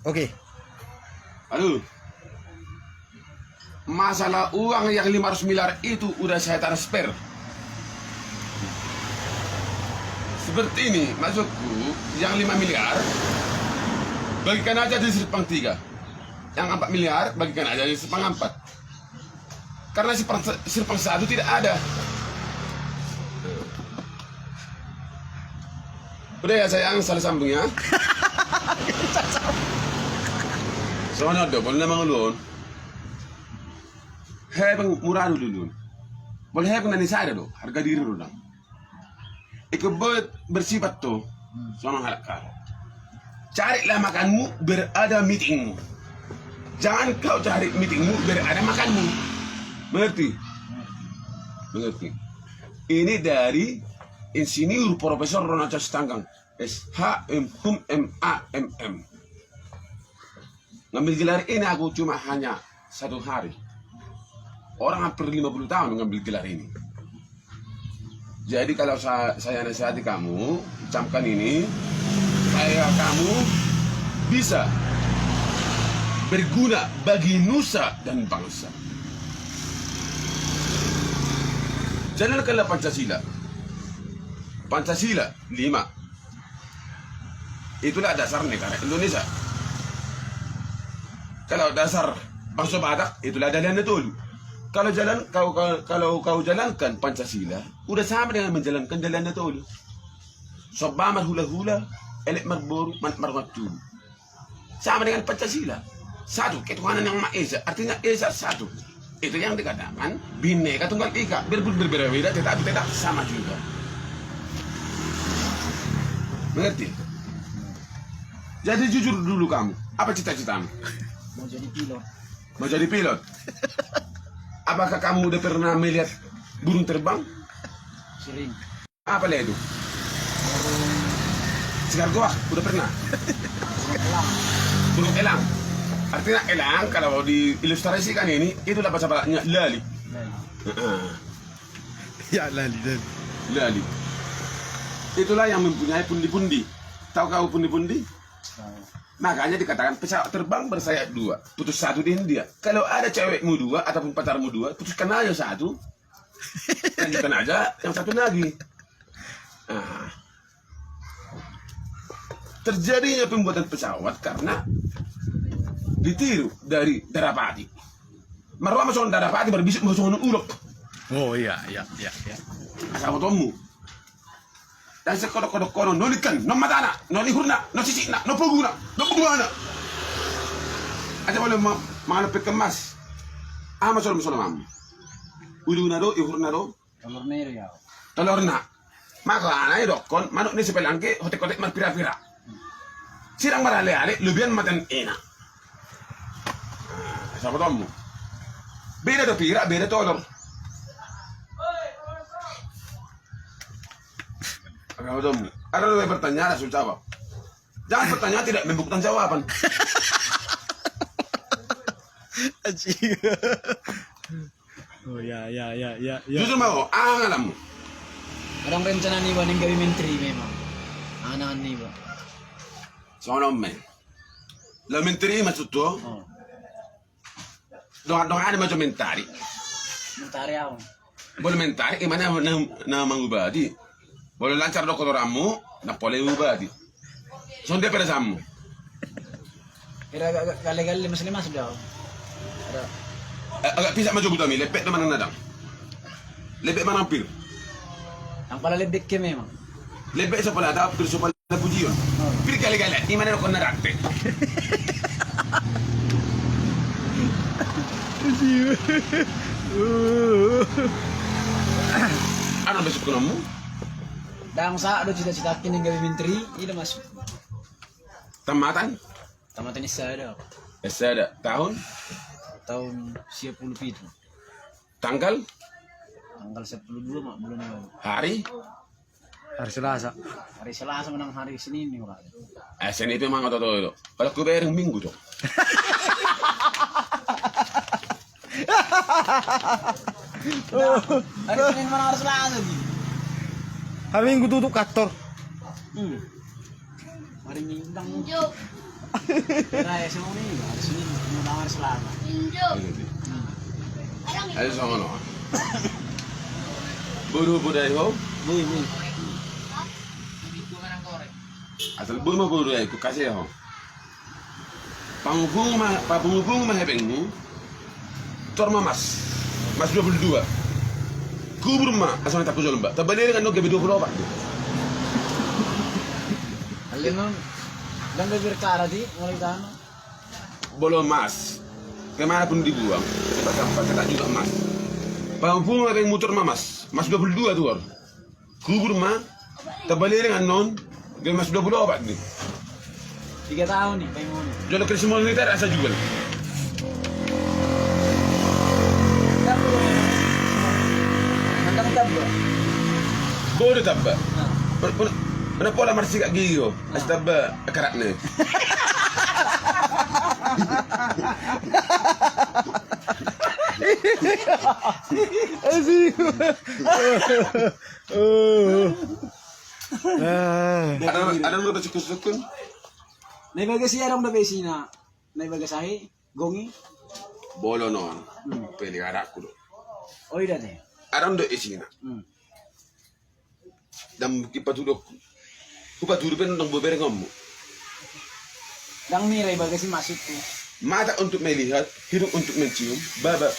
Oke. Aduh, masalah uang yang 500 miliar itu udah saya transfer. Seperti ini, maksudku yang 5 miliar bagikan aja di Sipang 3. Yang 4 miliar bagikan aja di Sipang 4. Karena Sipang 1 tidak ada. Udah ya sayang, salah sambung ya. Soalnya ada, boleh namang ulun. Hei bang murah dulu. Boleh hei bang nani saya do, harga diri do dong. Ikut bersifat tuh, sama halakal. Carilah makanmu berada meetingmu. Jangan kau cari meetingmu berada makanmu. Mengerti? Mengerti. Ini dari Insinyur Profesor Ronald Stanggang, SHM. Ngambil gelar ini aku cuma hanya 1 hari. Orang hampir 50 tahun mengambil gelar ini. Jadi kalau saya nasihati kamu, camkan ini, supaya kamu bisa berguna bagi nusa dan bangsa. Jalankanlah Pancasila. Pancasila 5. Itulah dasar negara Indonesia. Kalau dasar bangsa Batak, itulah Dalian Netolu. Kalau kau jalankan Pancasila, udah sama dengan menjalankan Dalian Netolu. Sobamat hula-hula, elek marboru, marmatulu. Sama dengan Pancasila. Satu, ketuhanan yang Maha Esa, artinya Esa satu. Itu yang dikatakan Bhinneka Tunggal Ika, berbeda-beda tetapi tetap sama juga. Mengerti? Jadi jujur dulu kamu, apa cita-citamu? Mau jadi pilot. Mau jadi pilot? Apakah kamu udah pernah melihat burung terbang? Sering. Apa lah itu? Sekargoak, udah pernah? Elang. Burung elang. Artinya elang kalau diilustrasikan ini, itulah bahasa Bataknya lali. Ya lali. Lali. Itulah yang mempunyai pundi-pundi. Tahu kau pundi-pundi? Makanya dikatakan pesawat terbang bersayap 2, putus 1 di India. Kalau ada cewekmu 2 ataupun pacarmu 2, putuskan aja 1, lanjutkan aja yang 1 lagi. Nah, terjadinya pembuatan pesawat karena ditiru dari Darapati. Marwah masuk Darapati berbisik masuk ulok. Oh iya. Asal tomu. Dan sekodok-kodok kono nolikan, no matana, no lihurna, no sisina, no puguna, no puguana. Aja boleh mana pekemas. Masuk mam. Uluna do, ihurna do. Telur nero ya. Telurna. Maka anai dokon, manuk ni sepelangke, hotek-hotek marpira-pira. Sirang marale-ale, lebihan matan ena. Asal tomu. Beda do pira, beda telur. Kamu ada lebih bertanya, langsung jawab. Jangan bertanya tidak membuktikan jawaban. Oh ya. Jujur mau, angalamu. Kadang rencana nih ba ning gawin menteri memang. Anak nih ba. Sono men. Lo menteri maksud tuh? Oh. Dong ada macam mentari. Mentari ako. Boleh mentari, gimana na mangubadi? Boleh lancar do kotoramu, na boleh ubadi. Sonde pada samu. Kira gali-gali mas-limas daw. Ada. Agak pisah maju butami, lepek teman nadang. Lepek mana pir? Ang palalibik ke memang. Lepek sa pala, pir sa pala pujiyon. Pir kali-kali, gimana ko narate? Ano besok ko namu? Dang sa do cita-cita ning gawin menteri, ida masuk. Tamatan? Tamatan isa daw. Ada tahun? Tahun 97. Tanggal? Tanggal 12 mak bulan lalu. Hari? Hari Selasa. Hari Selasa menang hari Senin nih Pak. Sen itu emang atau itu. Kalau ku bayar minggu dong. Hari Senin menang hari Selasa lagi. Hari Minggu tutup kantor. Hari Minggu Kaya semua ini harus ini menawar selama. Ayo sama no. Buru budaya ho. Bui. Asal buru mah buru ya, ku kasih ho. Panghubung mah hebengmu. Torma mas 22. Kubur mah asal tak kujol mbak. Tabali kan no gabe 24. Alin nun, dan berkara di mulai tanah. Bolo emas. Kemana pun dibuang, tempat sampah kena juga emas. Panghubung mah hebeng muter mah mas 22 tuh. Kubur mah tabali dengan non gabe mas 24 nih. 3 tahun nih, pengen mau. Jolo kerja militer asa jual. Nandang tablo. Bodoh tabba. Mana pola marsi kak giyo. As tabba akarat ne. Asik. Ada mo ba sukun? Naibaga siya rong nabesina. Naibaga sahi, gongi. Bolo non. Peli arak kudo. Oy dati. Aram do isina. Dam kipatulok. Kupatulok pen nang bobere ngommo. Dang miray baga si masuk ko. Mata untuk melihat, hidung untuk mencium, baba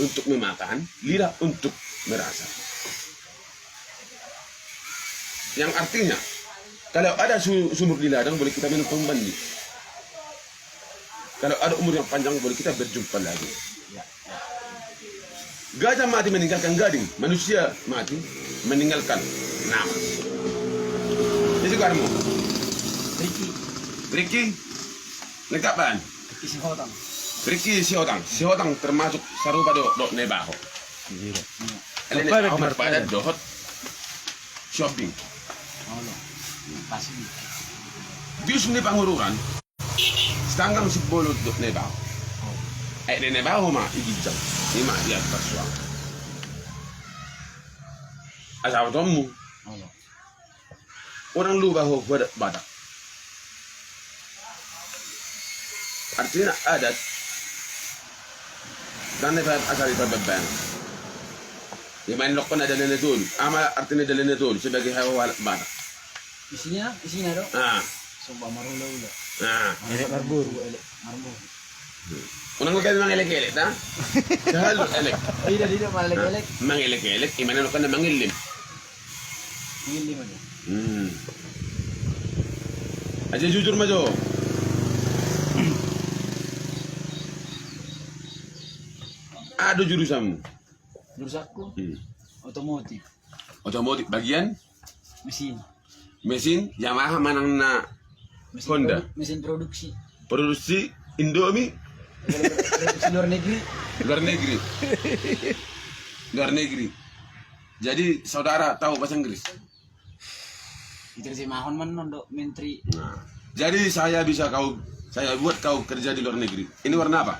untuk memakan, lidah untuk merasa. Yang artinya, kalau ada sumur di ladang boleh kita minum mandi. Kalau ada umur yang panjang boleh kita berjumpa lagi. Gajah mati meninggalkan gading, manusia mati meninggalkan nama. Ini juga kamu. Ricky, lengkap kan? Isi hotang. Ricky si hotang termasuk sarupa do nebaho. Ele nebaho pada dohot shopping. Ano? Pasti. Dius ni pangururan, setanggang si bolo do nebaho. De nebaho ma igijam, ima dia persuang. Asal tomu, Ano? orang lu baho badak. Artinya adat dan nebat asal itu beban. Yang main lokon ada nenetul, ama artinya ada nenetul sebagai hewan badak. Isinya do. Soba marulo-ulo. Elek marbur. Marbur. Unang lagay mga elek-elek, ha? Kahalo, elek. Ay, dito malek-elek. Mga elek-elek, imana lokon na mangilim. Hindi mo. Aja jujur majo. Ada jurusanmu. Jurusanku otomotif, Otomotif bagian mesin Yamaha manang na Honda. mesin produksi. Produksi Indomie Produksi luar negeri. luar negeri. Jadi saudara tahu bahasa Inggris. Itu si mahon man nondo menteri. Nah, jadi saya buat kau kerja di luar negeri. Ini warna apa?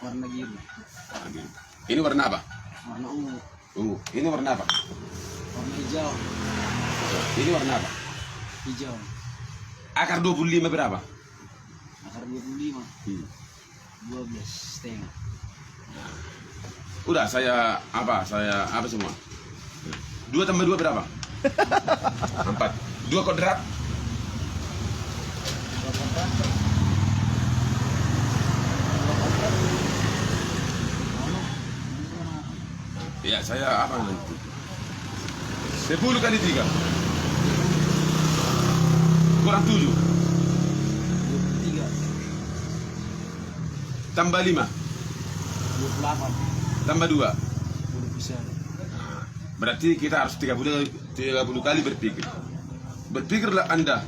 Warna biru. Ini warna apa? Warna ungu. Ini warna apa? Warna hijau. Ini warna apa? Hijau. Akar 25 berapa? Akar 25. 12 setengah. Udah saya apa semua? 2 tambah 2 berapa? 4. 2 kodrat. Ya saya apa nanti? 10 kali 3 kurang 7 23. tambah 5 28. tambah 2 20%. berarti kita harus 30 kali berpikir. Berpikirlah Anda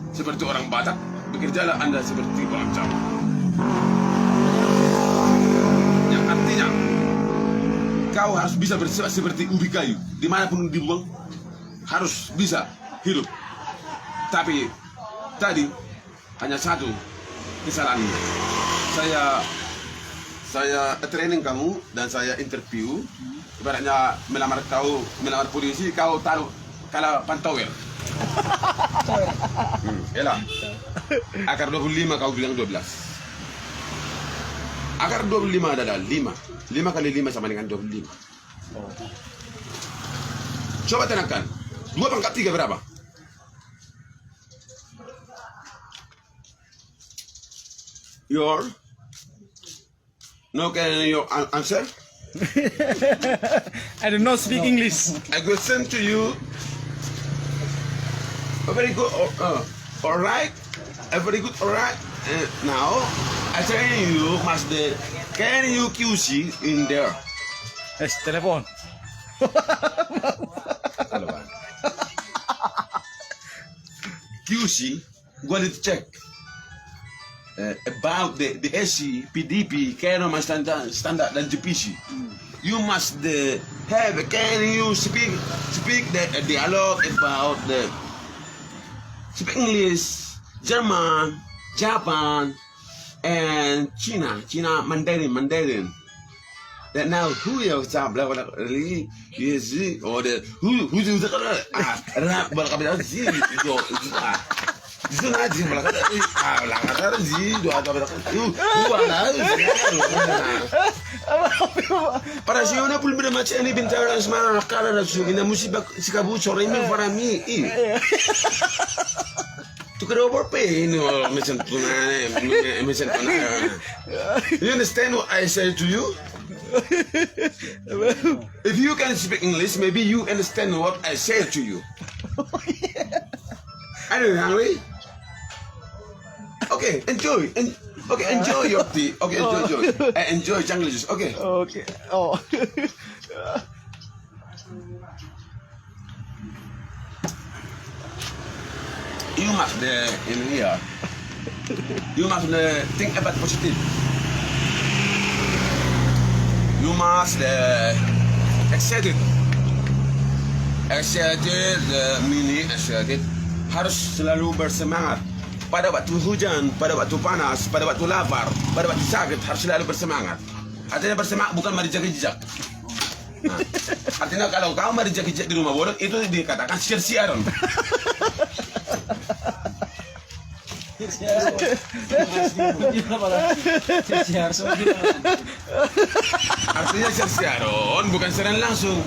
seperti orang Batak, bekerjalah Anda seperti orang Jawa. Yang artinya kau harus bisa bersifat seperti ubi kayu, dimanapun dibuang harus bisa hidup. Tapi tadi hanya satu kesalahan. Saya training kamu dan saya interview. Ibaratnya melamar polisi, kau taruh kalau pantauer. Yalah. Akar 25 kau bilang 12. Akar 25 adalah 5. 5 kali 5 sama dengan 25. Coba tenangkan. 2 pangkat 3 berapa? Your? No, can you answer? I do not speak English. I will send to you. A very good. All right. A very good. All right. Now, I tell you, Master, can you QC in there? Yes, telepon. QC, go to check about the SC, PDP, Canon standard dan GPC. You must have. Can you speak the dialogue about the speak English, German, Japan, and China Mandarin. That now who you talk really is or the who's the rap balakabila zi do itu naji balakabila balakabila zi do ada balakabila para si ona pul bida macam ini bintang semara nakala rasu ina musibah sikabu sore ini farami tu kena overpay no macam tu na. You understand what I say to you? If you can speak English, maybe you understand what I say to you. Are you hungry? Okay, enjoy. Okay, enjoy your tea. Okay, enjoy. Enjoy jungle juice. Okay. Okay. Oh. You must in here. You must think about positive. You must excited, meaning excited. Harus selalu bersemangat. Pada waktu hujan, pada waktu panas, pada waktu lapar, pada waktu sakit harus selalu bersemangat. Artinya bersemangat bukan merijak-rijak. Nah, artinya kalau kau merijak-rijak di rumah bodoh itu dikatakan siar-siaran. Artinya siar-siaron bukan siaran langsung.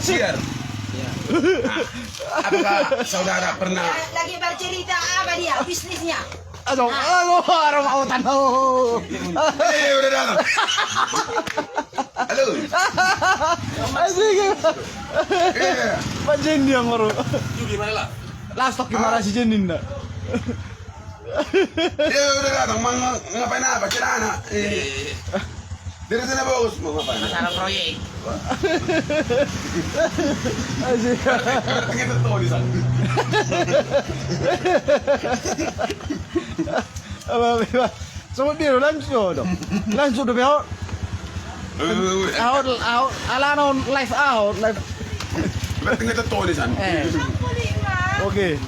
Siar. Nah, apakah saudara pernah lagi bercerita apa dia bisnisnya? Aduh, orang mau tahu. udah datang. Halo. Asik. Iya. Pak Jendi yang baru. Itu gimana lah? Lastok gimana si Jendi ndak? Ya udah datang, mau ngapain apa? Celana. Dari sana bagus, mau ngapain? Masalah proyek. Asik. Kita tahu di sana. Apa? Semua dia langsung dong. Langsung udah behok. Out, ala non live out, live. Berarti kita tahu di sana. Oke.